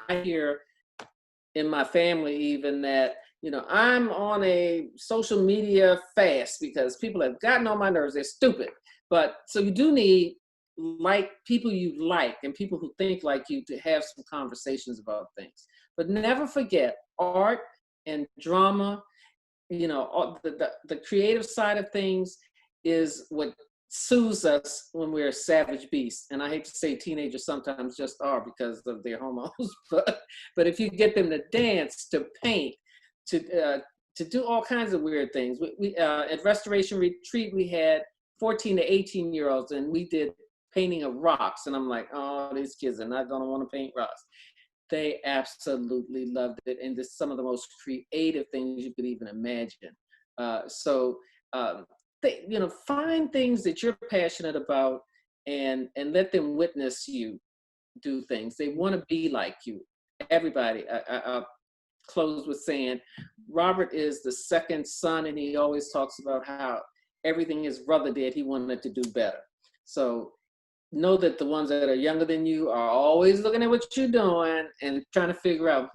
I hear in my family even that, you know, I'm on a social media fast because people have gotten on my nerves. They're stupid. But so you do need people you like and people who think like you to have some conversations about things. But never forget art and drama, you know, the creative side of things is what soothes us when we're savage beasts. And I hate to say teenagers sometimes just are because of their hormones, but if you get them to dance, to paint, to do all kinds of weird things. We at Restoration Retreat, we had 14 to 18-year-olds, and we did painting of rocks. And I'm like, oh, these kids are not gonna wanna paint rocks. They absolutely loved it. And it's some of the most creative things you could even imagine. You know, find things that you're passionate about and let them witness you do things. They wanna be like you. Everybody, I'll close with saying, Robert is the second son, and he always talks about how everything his brother did, he wanted to do better. So know that the ones that are younger than you are always looking at what you're doing and trying to figure out,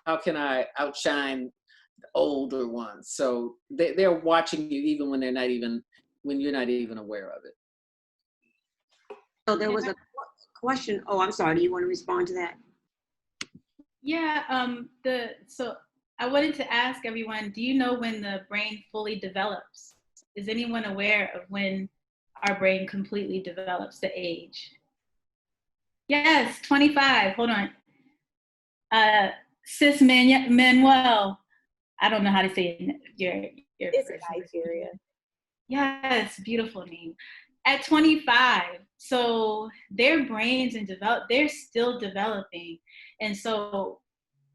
how can I outshine the older ones? So they're watching you even when you're not even aware of it. So there was a question. Oh, I'm sorry. Do you want to respond to that? Yeah, so I wanted to ask everyone, do you know when the brain fully develops? Is anyone aware of when our brain completely develops, the age? Yes, 25, hold on. Sis Manuel, I don't know how to say your It's Nigeria. Yes, beautiful name. At 25, so their brains they're still developing. And so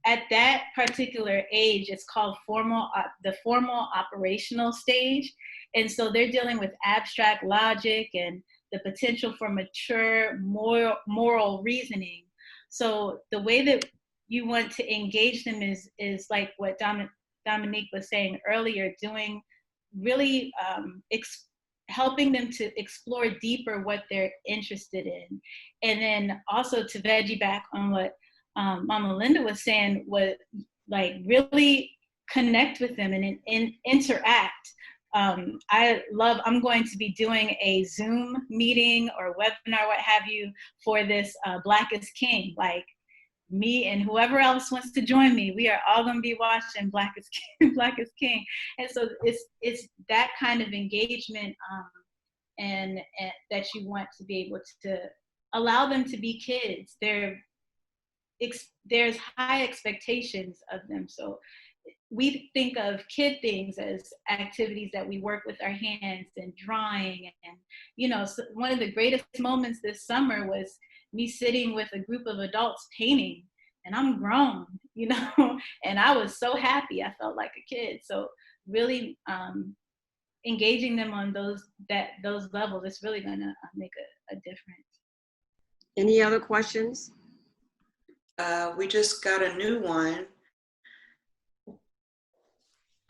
at that particular age, it's called the formal operational stage. And so they're dealing with abstract logic and the potential for mature moral reasoning. So the way that you want to engage them is like what Dominique was saying earlier, doing really helping them to explore deeper what they're interested in. And then also to veggie back on what Mama Linda was saying, like really connect with them and interact. I'm going to be doing a Zoom meeting or webinar, what have you, for this Black is King. Like, me and whoever else wants to join me, we are all going to be watching Black is King, Black is King. And so it's that kind of engagement and that you want to be able to allow them to be kids. There's high expectations of them. So we think of kid things as activities that we work with our hands and drawing. And, you know, so one of the greatest moments this summer was me sitting with a group of adults painting, and I'm grown, you know, and I was so happy. I felt like a kid. So really engaging them on those levels, it's really gonna make a difference. Any other questions? We just got a new one.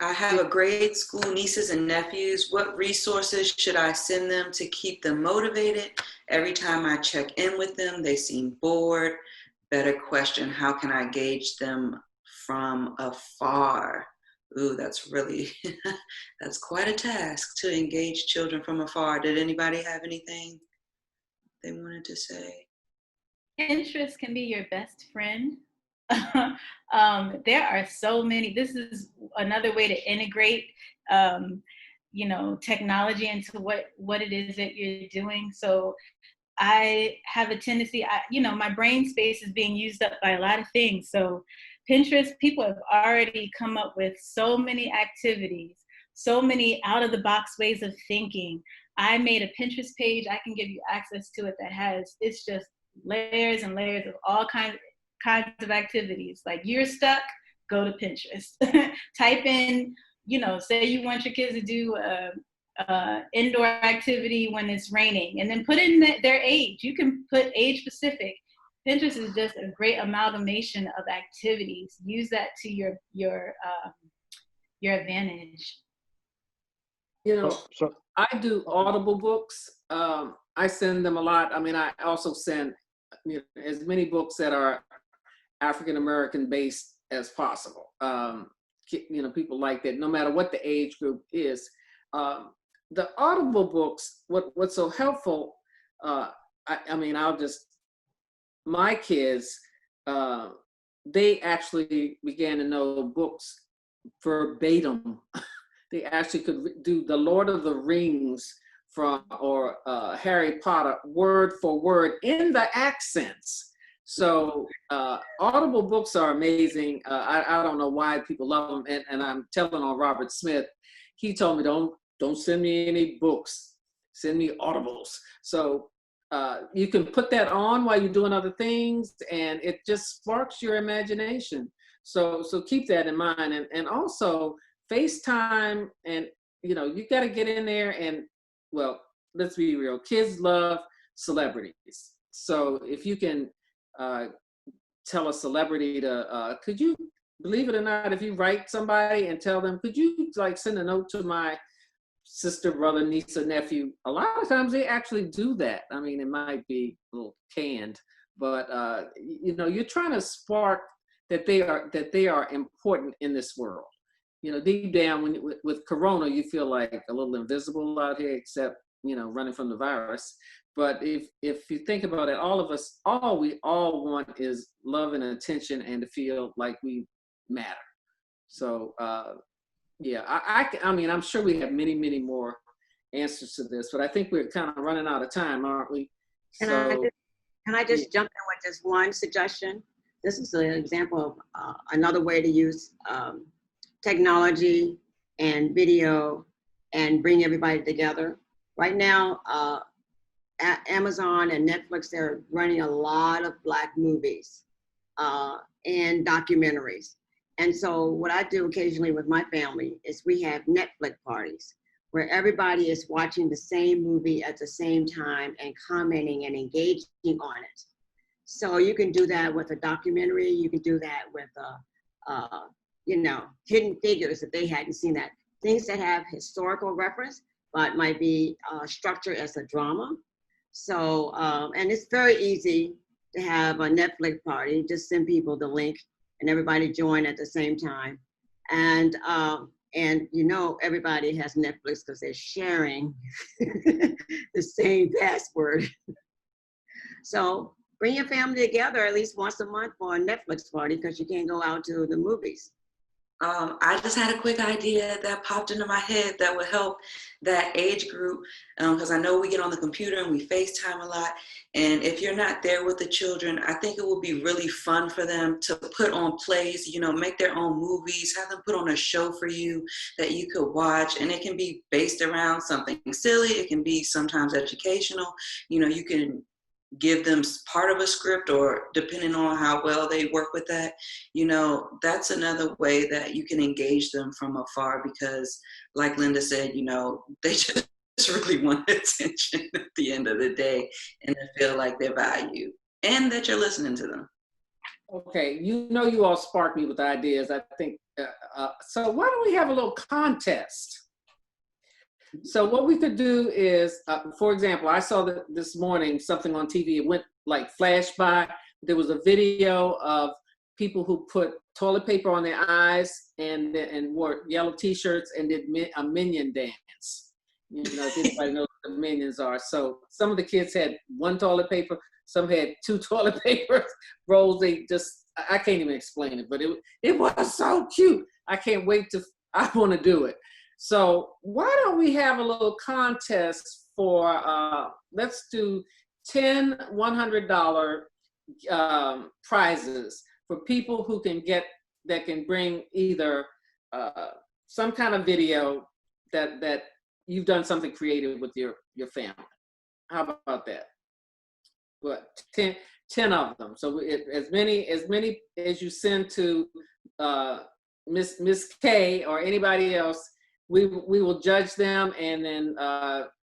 I have a grade school nieces and nephews. What resources should I send them to keep them motivated? Every time I check in with them, they seem bored. Better question, how can I gauge them from afar? Ooh, that's really, that's quite a task to engage children from afar. Did anybody have anything they wanted to say? Interest can be your best friend. There are so many. This is another way to integrate, you know, technology into what it is that you're doing. So I have a tendency, you know, my brain space is being used up by a lot of things. So Pinterest, people have already come up with so many activities, so many out of the box ways of thinking. I made a Pinterest page. I can give you access to it that has, it's just layers and layers of all kinds of activities. Like you're stuck, go to Pinterest. Type in, you know, say you want your kids to do indoor activity when it's raining, and then put in their age. You can put age specific. Pinterest is just a great amalgamation of activities. Use that to your advantage. You know, I do Audible books. I send them a lot. I mean, I also send, you know, as many books that are African American based as possible. You know, people like that, no matter what the age group is. The Audible books, what's so helpful, I mean, my kids, they actually began to know books verbatim. They actually could do the Lord of the Rings or Harry Potter word for word in the accents. So Audible books are amazing. I don't know why people love them. And I'm telling on Robert Smith, he told me, don't send me any books, send me Audibles. So you can put that on while you're doing other things, and it just sparks your imagination. So keep that in mind. And also FaceTime, and you know, you got to get in there and, well, let's be real, kids love celebrities. So if you can tell a celebrity to, could you, believe it or not, if you write somebody and tell them, could you like send a note to my sister, brother, niece, or nephew? A lot of times they actually do that. I mean, it might be a little canned, but you know, you're trying to spark that they are important in this world. You know, deep down, with Corona, you feel like a little invisible out here, except, you know, running from the virus. But if you think about it, all of us, all we all want is love and attention, and to feel like we matter. So yeah, I mean, I'm sure we have many, many more answers to this, but I think we're kind of running out of time, aren't we? Can I just jump in with just one suggestion? This is an example of another way to use technology and video and bring everybody together. Right now, Amazon and Netflix, they're running a lot of Black movies and documentaries. And so what I do occasionally with my family is we have Netflix parties where everybody is watching the same movie at the same time and commenting and engaging on it. So you can do that with a documentary. You can do that with, you know, Hidden Figures, if they hadn't seen that. Things that have historical reference, but might be structured as a drama. So, and it's very easy to have a Netflix party. Just send people the link and everybody join at the same time. And you know, everybody has Netflix because they're sharing the same password. So bring your family together at least once a month for a Netflix party because you can't go out to the movies. I just had a quick idea that popped into my head that would help that age group, because I know we get on the computer and we FaceTime a lot. And if you're not there with the children, I think it will be really fun for them to put on plays, you know, make their own movies, have them put on a show for you that you could watch. And it can be based around something silly. It can be sometimes educational. You know, you can give them part of a script, or depending on how well they work with that, you know, that's another way that you can engage them from afar, because like Linda said, you know, they just really want attention at the end of the day, and they feel like they're valued and that you're listening to them. Okay, you know, you all spark me with ideas. I think, so why don't we have a little contest? So what we could do is, for example, I saw that this morning something on TV. It went like flash by. There was a video of people who put toilet paper on their eyes and wore yellow T-shirts and did a minion dance. You know, if anybody knows what the minions are. So some of the kids had one toilet paper, some had two toilet paper rolls. They just, I can't even explain it, but it was so cute. I can't wait I want to do it. So why don't we have a little contest for, let's do 10 $100 prizes for people who can that can bring either some kind of video that you've done something creative with your family. How about that? What, 10 of them. So as many as you send to Miss K or anybody else, we will judge them, and then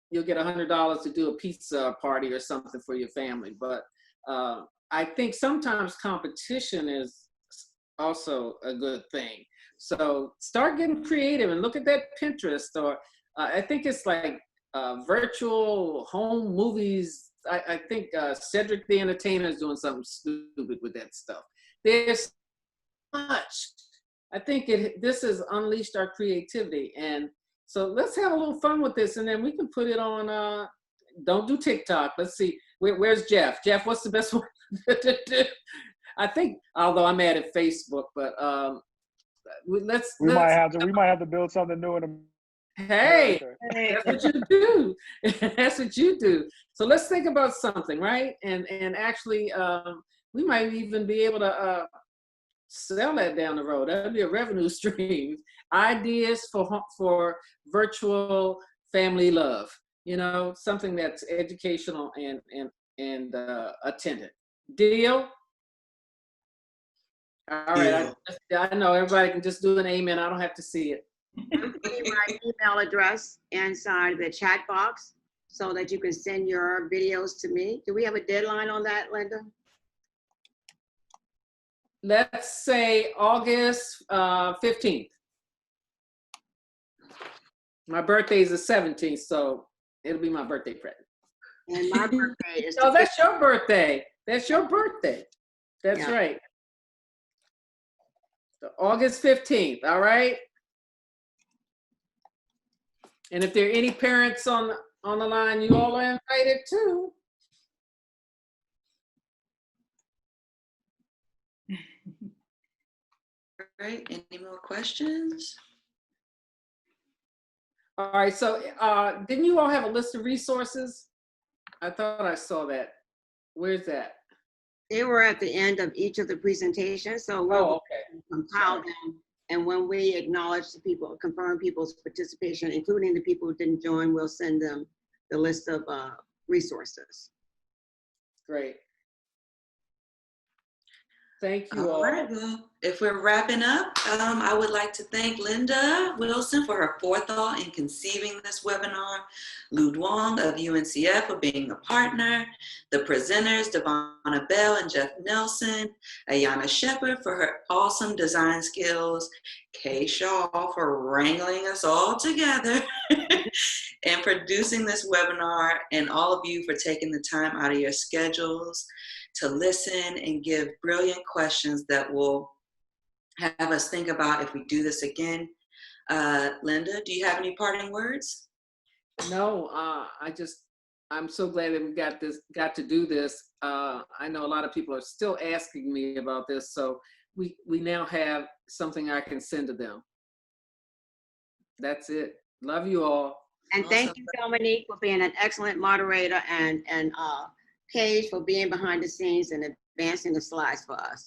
you'll get $100 to do a pizza party or something for your family. But I think sometimes competition is also a good thing. So start getting creative and look at that Pinterest, or I think it's like virtual home movies. I think Cedric the Entertainer is doing something stupid with that stuff. There's so much. I think this has unleashed our creativity. And so let's have a little fun with this, and then we can put it on, don't do TikTok. Let's see, where's Jeff? Jeff, what's the best one to do? I think, although I'm mad at Facebook, but we might have to build something new in a Hey, that's what you do. That's what you do. So let's think about something, right? And actually, we might even be able to sell that down the road. That'd be a revenue stream. Ideas for virtual family love. You know, something that's educational and attendant. Deal? All right. I know everybody can just do an amen. I don't have to see it. I'm putting my email address inside the chat box so that you can send your videos to me. Do we have a deadline on that, Linda? Let's say August 15th. My birthday is the 17th, so it'll be my birthday present. And my birthday is No, that's your birthday. That's your birthday. That's right. So August 15th, all right? And if there are any parents on the line, you all are invited too. All right, any more questions? All right, so didn't you all have a list of resources? I thought I saw that. Where's that? They were at the end of each of the presentations, so we'll compile them. And when we acknowledge the people, confirm people's participation, including the people who didn't join, we'll send them the list of resources. Great. Thank you all. All right, well, if we're wrapping up, I would like to thank Linda Wilson for her forethought in conceiving this webinar, Lou Duong of UNCF for being a partner, the presenters, Devonna Bell and Jeff Nelson, Ayana Shepherd for her awesome design skills, Kay Shaw for wrangling us all together and producing this webinar, and all of you for taking the time out of your schedules to listen and give brilliant questions that will have us think about if we do this again. Linda, do you have any parting words? No, I just I'm so glad that we got to do this. I know a lot of people are still asking me about this, so we now have something I can send to them. That's it. Love you all. And thank you, Dominique, for being an excellent moderator, and Paige for being behind the scenes and advancing the slides for us.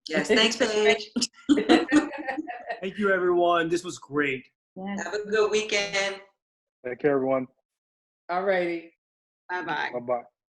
Yes, thanks, Paige. Thank you, everyone. This was great. Yes. Have a good weekend. Take care, everyone. All righty. Bye-bye. Bye-bye.